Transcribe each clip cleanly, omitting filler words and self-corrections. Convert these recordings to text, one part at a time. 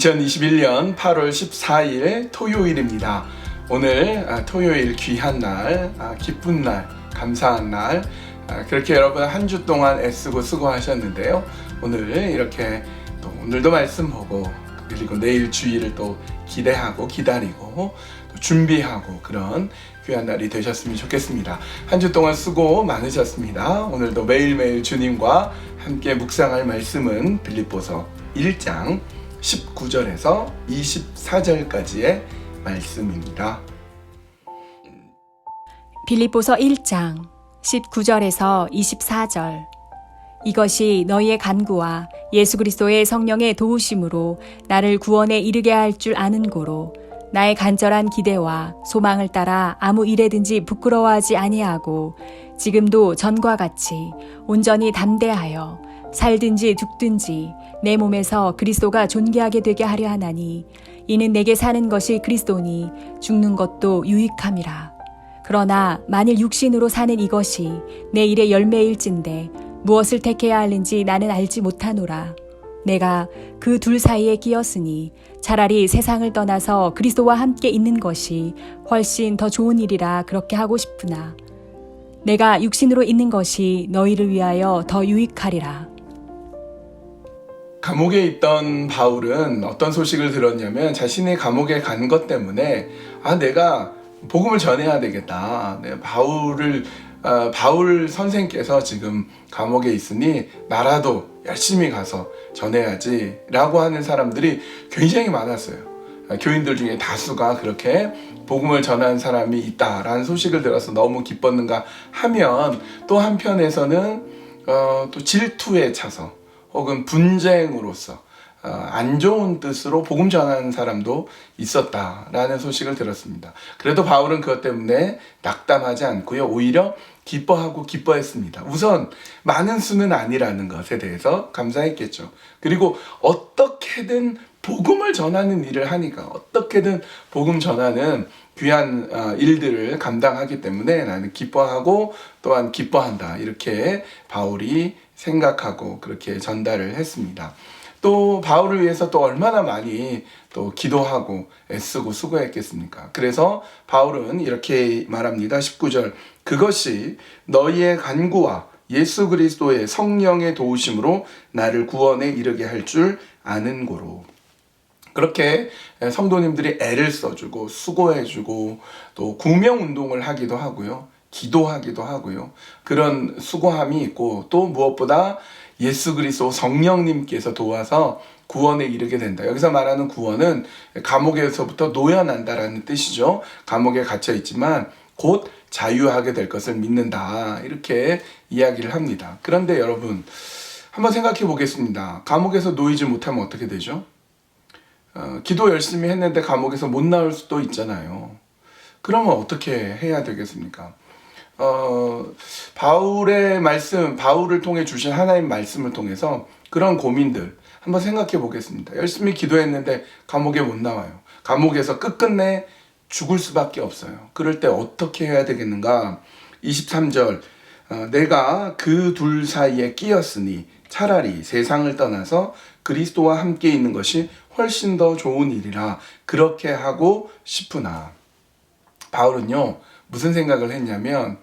2021년 8월 14일 토요일입니다. 오늘 토요일 귀한 날, 기쁜 날, 감사한 날, 그렇게 여러분 한 주 동안 애쓰고 수고하셨는데요. 오늘 이렇게 또 오늘도 말씀 보고 그리고 내일 주일을 또 기대하고 기다리고 또 준비하고 그런 귀한 날이 되셨으면 좋겠습니다. 한 주 동안 수고 많으셨습니다. 오늘도 매일매일 주님과 함께 묵상할 말씀은 빌립보서 1장 19절에서 24절까지의 말씀입니다. 빌립보서 1장 19절에서 24절. 이것이 너희의 간구와 예수 그리스도의 성령의 도우심으로 나를 구원에 이르게 할 줄 아는 고로 나의 간절한 기대와 소망을 따라 아무 일에든지 부끄러워하지 아니하고 지금도 전과 같이 온전히 담대하여 살든지 죽든지 내 몸에서 그리스도가 존귀하게 되게 하려 하나니 이는 내게 사는 것이 그리스도니 죽는 것도 유익함이라. 그러나 만일 육신으로 사는 이것이 내 일의 열매일진데 무엇을 택해야 하는지 나는 알지 못하노라. 내가 그 둘 사이에 끼었으니 차라리 세상을 떠나서 그리스도와 함께 있는 것이 훨씬 더 좋은 일이라 그렇게 하고 싶으나 내가 육신으로 있는 것이 너희를 위하여 더 유익하리라. 감옥에 있던 바울은 어떤 소식을 들었냐면 자신이 감옥에 간 것 때문에 내가 복음을 전해야 되겠다. 바울 선생께서 지금 감옥에 있으니 나라도 열심히 가서 전해야지 라고 하는 사람들이 굉장히 많았어요. 교인들 중에 다수가 그렇게 복음을 전한 사람이 있다라는 소식을 들어서 너무 기뻤는가 하면 또 한편에서는 또 질투에 차서 혹은 분쟁으로서 안 좋은 뜻으로 복음 전하는 사람도 있었다라는 소식을 들었습니다. 그래도 바울은 그것 때문에 낙담하지 않고요. 오히려 기뻐하고 기뻐했습니다. 우선 많은 수는 아니라는 것에 대해서 감사했겠죠. 그리고 어떻게든 복음을 전하는 일을 하니까 어떻게든 복음 전하는 귀한 일들을 감당하기 때문에 나는 기뻐하고 또한 기뻐한다. 이렇게 바울이 생각하고 그렇게 전달을 했습니다. 또 바울을 위해서 또 얼마나 많이 또 기도하고 애쓰고 수고했겠습니까? 그래서 바울은 이렇게 말합니다. 19절. 그것이 너희의 간구와 예수 그리스도의 성령의 도우심으로 나를 구원에 이르게 할 줄 아는 고로. 그렇게 성도님들이 애를 써주고 수고해주고 또 구명운동을 하기도 하고요. 기도하기도 하고요. 그런 수고함이 있고 또 무엇보다 예수 그리스도 성령님께서 도와서 구원에 이르게 된다. 여기서 말하는 구원은 감옥에서부터 노연한다라는 뜻이죠. 감옥에 갇혀 있지만 곧 자유하게 될 것을 믿는다. 이렇게 이야기를 합니다. 그런데 여러분 한번 생각해 보겠습니다. 감옥에서 놓이지 못하면 어떻게 되죠? 기도 열심히 했는데 감옥에서 못 나올 수도 있잖아요. 그러면 어떻게 해야 되겠습니까? 바울의 말씀, 바울을 통해 주신 하나님 말씀을 통해서 그런 고민들 한번 생각해 보겠습니다. 열심히 기도했는데 감옥에 못 나와요. 감옥에서 끝끝내 죽을 수밖에 없어요. 그럴 때 어떻게 해야 되겠는가? 23절, 내가 그 둘 사이에 끼었으니 차라리 세상을 떠나서 그리스도와 함께 있는 것이 훨씬 더 좋은 일이라 그렇게 하고 싶으나. 바울은요 무슨 생각을 했냐면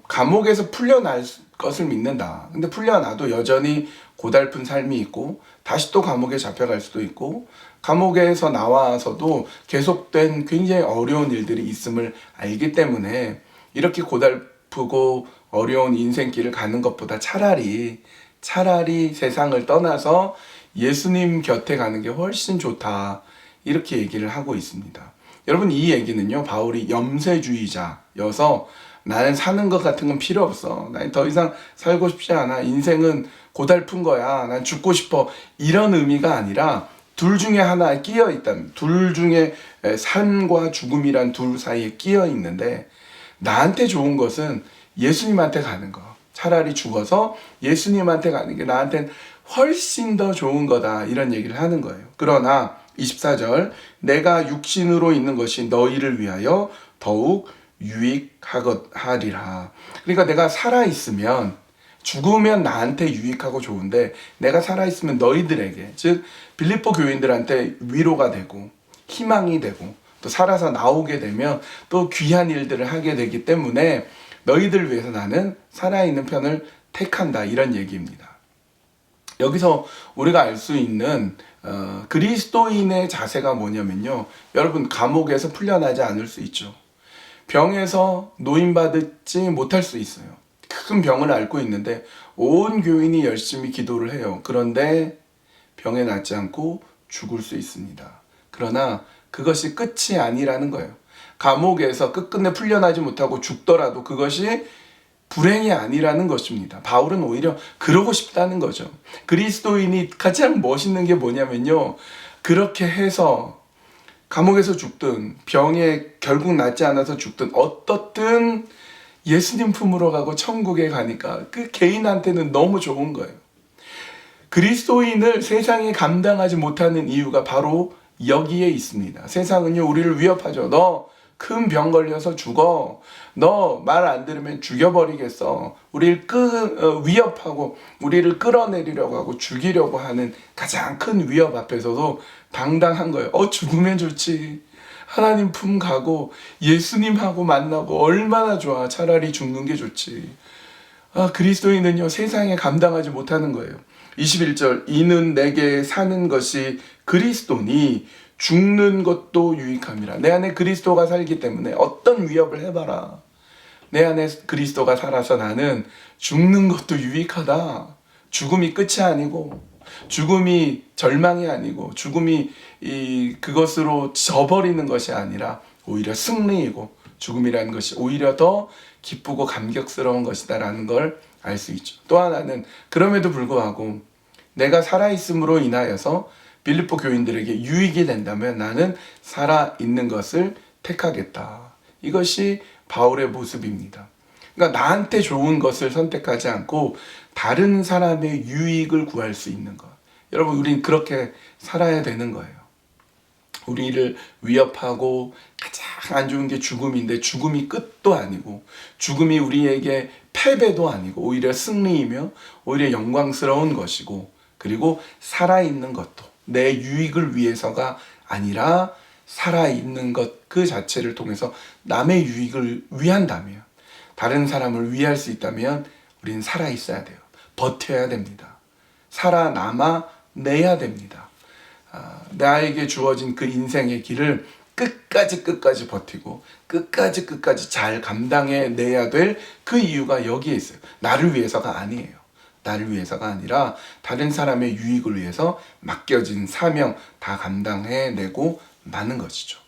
감옥에서 풀려날 것을 믿는다. 근데 풀려나도 여전히 고달픈 삶이 있고 다시 또 감옥에 잡혀갈 수도 있고 감옥에서 나와서도 계속된 굉장히 어려운 일들이 있음을 알기 때문에 이렇게 고달프고 어려운 인생길을 가는 것보다 차라리 세상을 떠나서 예수님 곁에 가는 게 훨씬 좋다. 이렇게 얘기를 하고 있습니다. 여러분 이 얘기는요 바울이 염세주의자여서 나는 사는 것 같은 건 필요 없어. 난 더 이상 살고 싶지 않아. 인생은 고달픈 거야. 난 죽고 싶어. 이런 의미가 아니라 둘 중에 하나에 끼어 있다는, 둘 중에 삶과 죽음이란 둘 사이에 끼어 있는데 나한테 좋은 것은 예수님한테 가는 거. 차라리 죽어서 예수님한테 가는 게 나한테는 훨씬 더 좋은 거다. 이런 얘기를 하는 거예요. 그러나 24절, 내가 육신으로 있는 것이 너희를 위하여 더욱 유익하리라. 그러니까 내가 살아있으면 죽으면 나한테 유익하고 좋은데 내가 살아있으면 너희들에게, 즉 빌립보 교인들한테 위로가 되고 희망이 되고 또 살아서 나오게 되면 또 귀한 일들을 하게 되기 때문에 너희들 위해서 나는 살아있는 편을 택한다, 이런 얘기입니다. 여기서 우리가 알 수 있는 그리스도인의 자세가 뭐냐면요, 여러분, 감옥에서 풀려나지 않을 수 있죠. 병에서 노인받지 못할 수 있어요. 큰 병을 앓고 있는데 온 교인이 열심히 기도를 해요. 그런데 병에 낫지 않고 죽을 수 있습니다. 그러나 그것이 끝이 아니라는 거예요. 감옥에서 끝끝내 풀려나지 못하고 죽더라도 그것이 불행이 아니라는 것입니다. 바울은 오히려 그러고 싶다는 거죠. 그리스도인이 가장 멋있는 게 뭐냐면요, 그렇게 해서 감옥에서 죽든 병에 결국 낫지 않아서 죽든 어떻든 예수님 품으로 가고 천국에 가니까 그 개인한테는 너무 좋은 거예요. 그리스도인을 세상이 감당하지 못하는 이유가 바로 여기에 있습니다. 세상은요, 우리를 위협하죠. 너 큰 병 걸려서 죽어. 너 말 안 들으면 죽여버리겠어. 우리를 위협하고 우리를 끌어내리려고 하고 죽이려고 하는 가장 큰 위협 앞에서도 당당한 거예요. 죽으면 좋지. 하나님 품 가고 예수님하고 만나고 얼마나 좋아. 차라리 죽는 게 좋지. 그리스도인은요, 세상에 감당하지 못하는 거예요. 21절, 이는 내게 사는 것이 그리스도니 죽는 것도 유익함이라. 내 안에 그리스도가 살기 때문에 어떤 위협을 해봐라, 내 안에 그리스도가 살아서 나는 죽는 것도 유익하다. 죽음이 끝이 아니고, 죽음이 절망이 아니고, 죽음이 그것으로 져버리는 것이 아니라 오히려 승리이고, 죽음이라는 것이 오히려 더 기쁘고 감격스러운 것이다라는 걸 알 수 있죠. 또 하나는, 그럼에도 불구하고 내가 살아있음으로 인하여서 빌립보 교인들에게 유익이 된다면 나는 살아있는 것을 택하겠다. 이것이 바울의 모습입니다. 그러니까 나한테 좋은 것을 선택하지 않고 다른 사람의 유익을 구할 수 있는 것. 여러분, 우린 그렇게 살아야 되는 거예요. 우리를 위협하고 가장 안 좋은 게 죽음인데, 죽음이 끝도 아니고, 죽음이 우리에게 패배도 아니고 오히려 승리이며 오히려 영광스러운 것이고, 그리고 살아있는 것도 내 유익을 위해서가 아니라 살아있는 것 그 자체를 통해서 남의 유익을 위한다면, 다른 사람을 위할 수 있다면 우리는 살아있어야 돼요. 버텨야 됩니다. 살아남아 내야 됩니다. 나에게 주어진 그 인생의 길을 끝까지 버티고 끝까지 잘 감당해 내야 될 그 이유가 여기에 있어요. 나를 위해서가 아니에요. 나를 위해서가 아니라 다른 사람의 유익을 위해서 맡겨진 사명 다 감당해내고 마는 것이죠.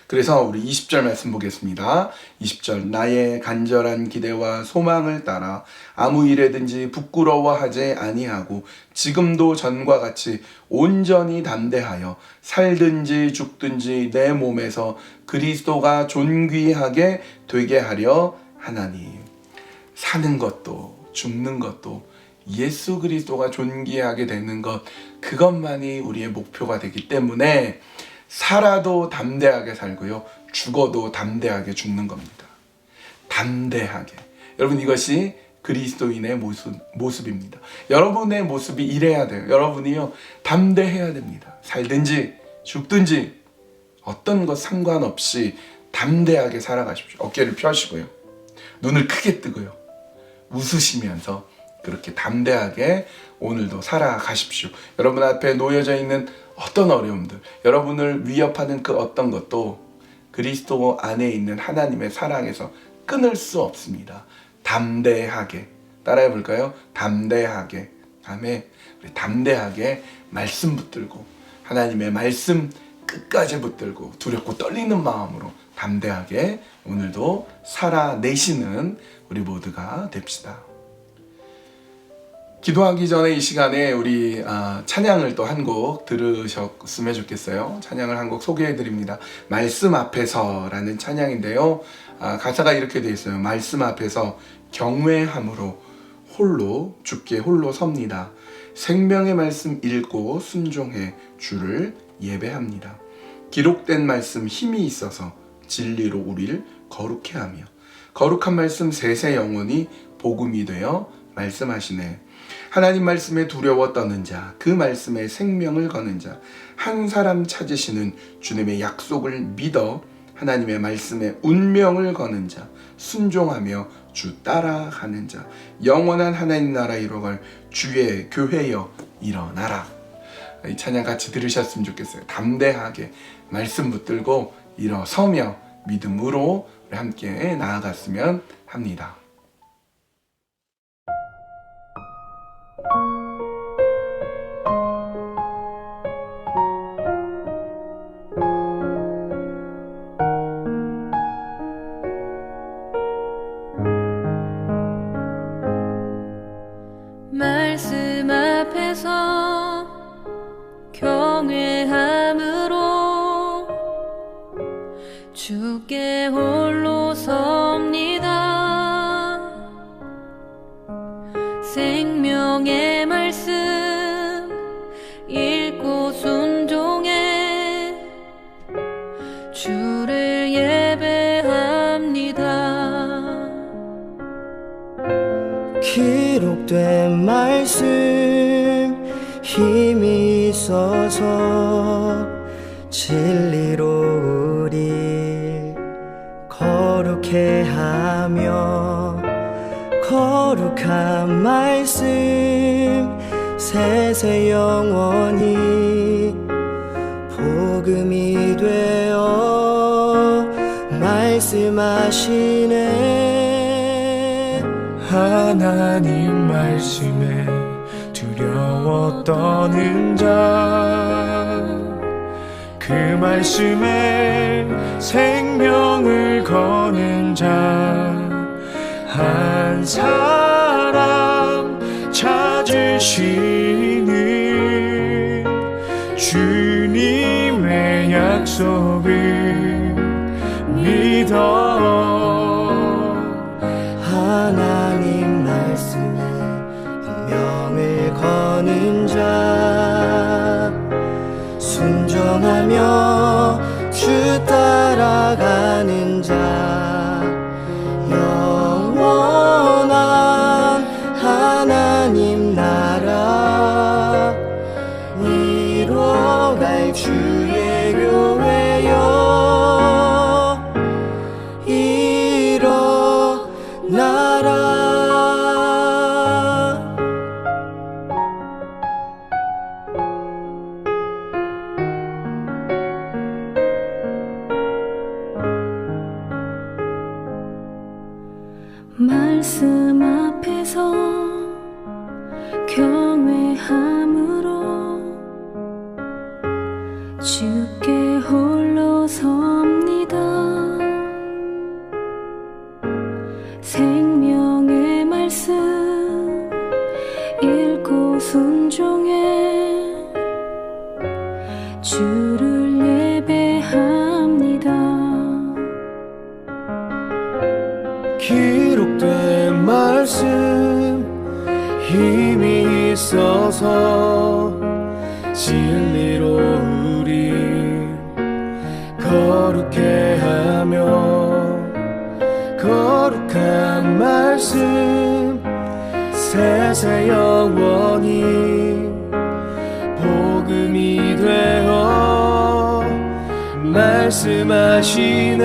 그래서 우리 20절 말씀 보겠습니다. 20절, 나의 간절한 기대와 소망을 따라 아무 일에든지 부끄러워하지 아니하고 지금도 전과 같이 온전히 담대하여 살든지 죽든지 내 몸에서 그리스도가 존귀하게 되게 하려 하나니. 사는 것도 죽는 것도 예수 그리스도가 존귀하게 되는 것, 그것만이 우리의 목표가 되기 때문에 살아도 담대하게 살고요, 죽어도 담대하게 죽는 겁니다. 담대하게. 여러분, 이것이 그리스도인의 모습입니다. 여러분의 모습이 이래야 돼요. 여러분이요, 담대해야 됩니다. 살든지 죽든지 어떤 것 상관없이 담대하게 살아가십시오. 어깨를 펴시고요, 눈을 크게 뜨고요, 웃으시면서 그렇게 담대하게 오늘도 살아가십시오. 여러분 앞에 놓여져 있는 어떤 어려움들, 여러분을 위협하는 그 어떤 것도 그리스도 안에 있는 하나님의 사랑에서 끊을 수 없습니다. 담대하게. 따라해 볼까요? 담대하게. 아멘. 우리 담대하게 말씀 붙들고, 하나님의 말씀 끝까지 붙들고 두렵고 떨리는 마음으로 담대하게 오늘도 살아내시는 우리 모두가 됩시다. 기도하기 전에 이 시간에 우리 찬양을 또 한 곡 들으셨으면 좋겠어요. 찬양을 한 곡 소개해 드립니다. 말씀 앞에서라는 찬양인데요, 가사가 이렇게 되어 있어요. 말씀 앞에서 경외함으로 홀로 주께 홀로 섭니다. 생명의 말씀 읽고 순종해 주를 예배합니다. 기록된 말씀 힘이 있어서 진리로 우리를 거룩해 하며 거룩한 말씀 세세 영원히 복음이 되어 말씀하시네. 하나님 말씀에 두려워 떠는 자, 그 말씀에 생명을 거는 자, 한 사람 찾으시는 주님의 약속을 믿어 하나님의 말씀에 운명을 거는 자, 순종하며 주 따라가는 자, 영원한 하나님 나라 이루어갈 주의 교회여 일어나라. 이 찬양 같이 들으셨으면 좋겠어요. 담대하게 말씀 붙들고 일어서며 믿음으로 우리 함께 나아갔으면 합니다. 말씀 앞에서 경외함으로 주께 홀로 섭니다. 생명의 말씀 읽고 순종해 주를 예배합니다. 기록된 말씀 힘이 있어서 진리로 우리 거룩해 하며 거룩한 말씀 세세 영원히 복음이 되어 말씀하시네. 하나님 말씀에 두려워 떠는 자, 그 말씀에 생명을 거는 자, 한 사람 찾으시는 주님의 약속을 믿어 하나님 말씀에 운명을 거는 자, 순종하며 주 따라가는 자, 영원한 하나님 나라 이뤄갈 주의 교회여 일어나라. 말씀 앞에서 경외함으로 주께 홀로 섭니다. 생명의 말씀 읽고 순종해 주를 예배합니다. 기록된 말씀 힘이 있어서 진리로 우리 거룩해 하며 거룩한 말씀 세세 영원히 복음이 되어 말씀하시네.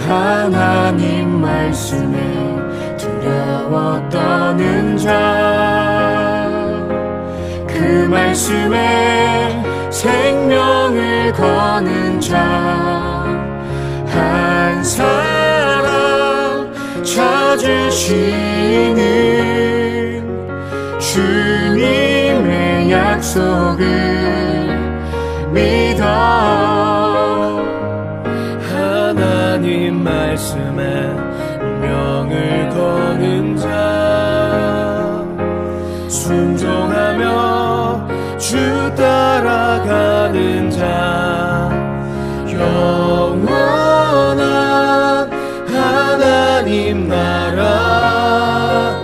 하나님 말씀에 두려워 떠는 자, 그 말씀에 생명을 거는 자, 한 사람 찾으시는 주님의 약속을 믿어 하나님 말씀에 운명을 거는 자, 순종하며 주 따라가는 자, 영원한 하나님 나라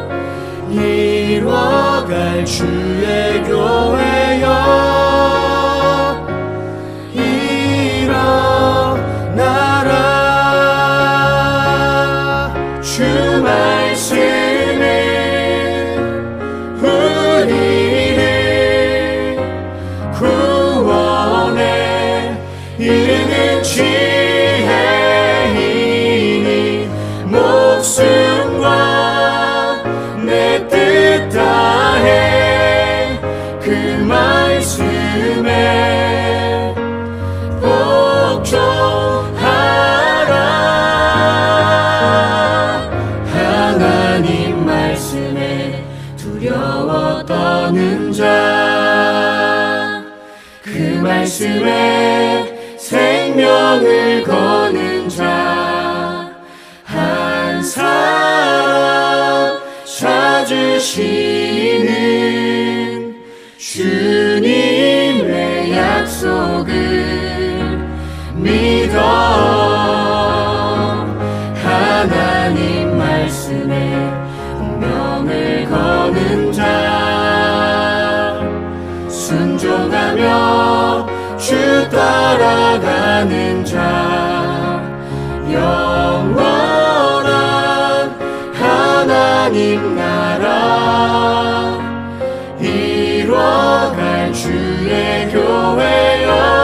이뤄갈 주의 교회여 일어나라. 주 말씀 이르는 지혜이니 목숨과 내 뜻 다해 그 말씀에 복종하라. 하나님 말씀에 두려워 떠는 자, 그 말씀에 생명을 거는 자, 한 사람 찾으시는 주님의 약속을 믿어. 하나님 말씀에 운명을 거는 자, 순종하며 주 따라가는 자, 영원한 하나님 나라 이뤄갈 주의 교회여.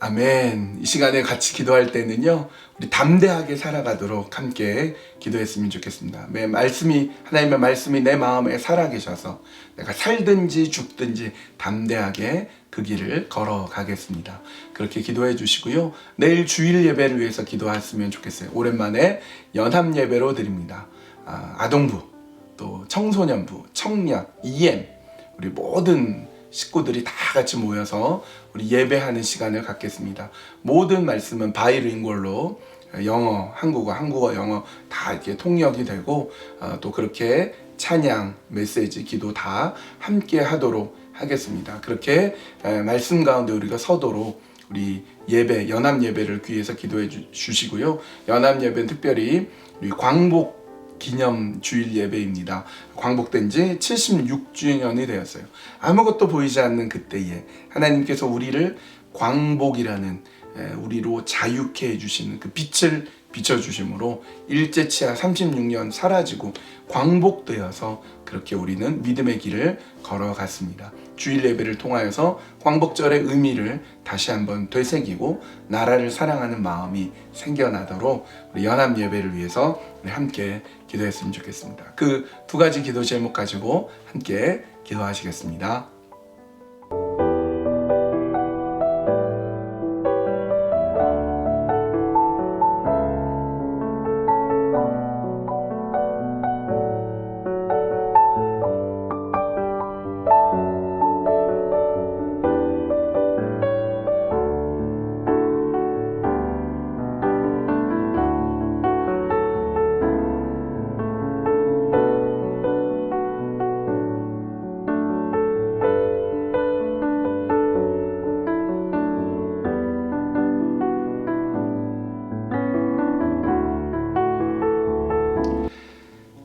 아멘. 이 시간에 같이 기도할 때는요, 우리 담대하게 살아가도록 함께 기도했으면 좋겠습니다. 하나님의 말씀이 내 마음에 살아계셔서 내가 살든지 죽든지 담대하게 그 길을 걸어가겠습니다. 그렇게 기도해 주시고요. 내일 주일 예배를 위해서 기도했으면 좋겠어요. 오랜만에 연합 예배로 드립니다. 아동부, 또 청소년부, 청년, EM, 우리 모든 식구들이 다 같이 모여서 우리 예배하는 시간을 갖겠습니다. 모든 말씀은 바이링구얼로 영어, 한국어, 영어 다 이렇게 통역이 되고 또 그렇게 찬양, 메시지, 기도 다 함께 하도록 하겠습니다. 그렇게 말씀 가운데 우리가 서도록 우리 예배, 연합 예배를 귀해서 기도해 주시고요. 연합 예배는 특별히 우리 광복 기념 주일 예배입니다. 광복된 지 76주년이 되었어요. 아무것도 보이지 않는 그때에 하나님께서 우리를 광복이라는 우리로 자유케 해주시는 그 빛을 비춰주심으로 일제치하 36년 사라지고 광복되어서 그렇게 우리는 믿음의 길을 걸어갔습니다. 주일 예배를 통하여서 광복절의 의미를 다시 한번 되새기고 나라를 사랑하는 마음이 생겨나도록 우리 연합 예배를 위해서 우리 함께 기도했으면 좋겠습니다. 그 두 가지 기도 제목 가지고 함께 기도하시겠습니다.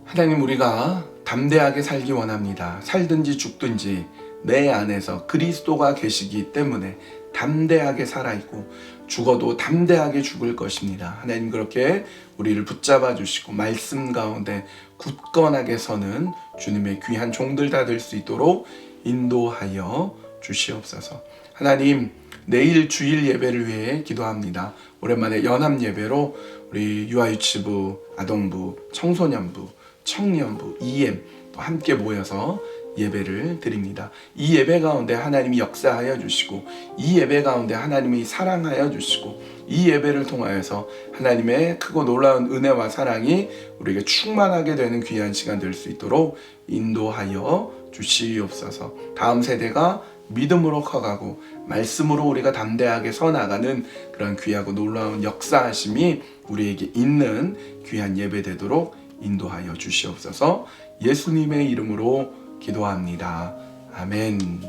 하나님, 우리가 담대하게 살기 원합니다. 살든지 죽든지 내 안에서 그리스도가 계시기 때문에 담대하게 살아있고 죽어도 담대하게 죽을 것입니다. 하나님, 그렇게 우리를 붙잡아 주시고 말씀 가운데 굳건하게 서는 주님의 귀한 종들 다 될 수 있도록 인도하여 주시옵소서. 하나님, 내일 주일 예배를 위해 기도합니다. 오랜만에 연합 예배로 우리 유아유치부, 아동부, 청소년부, 청년부, EM 또 함께 모여서 예배를 드립니다. 이 예배 가운데 하나님이 역사하여 주시고 이 예배 가운데 하나님이 사랑하여 주시고 이 예배를 통하여서 하나님의 크고 놀라운 은혜와 사랑이 우리에게 충만하게 되는 귀한 시간 될 수 있도록 인도하여 주시옵소서. 다음 세대가 믿음으로 커가고 말씀으로 우리가 담대하게 서나가는 그런 귀하고 놀라운 역사하심이 우리에게 있는 귀한 예배 되도록 인도하여 주시옵소서. 예수님의 이름으로 기도합니다. 아멘.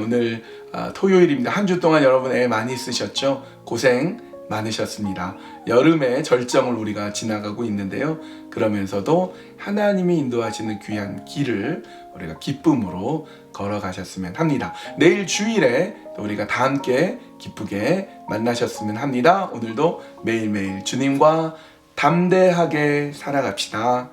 오늘 토요일입니다. 한 주 동안 여러분 애 많이 쓰셨죠? 고생 많으셨습니다. 여름의 절정을 우리가 지나가고 있는데요. 그러면서도 하나님이 인도하시는 귀한 길을 우리가 기쁨으로 걸어가셨으면 합니다. 내일 주일에 또 우리가 다 함께 기쁘게 만나셨으면 합니다. 오늘도 매일매일 주님과 담대하게 살아갑시다.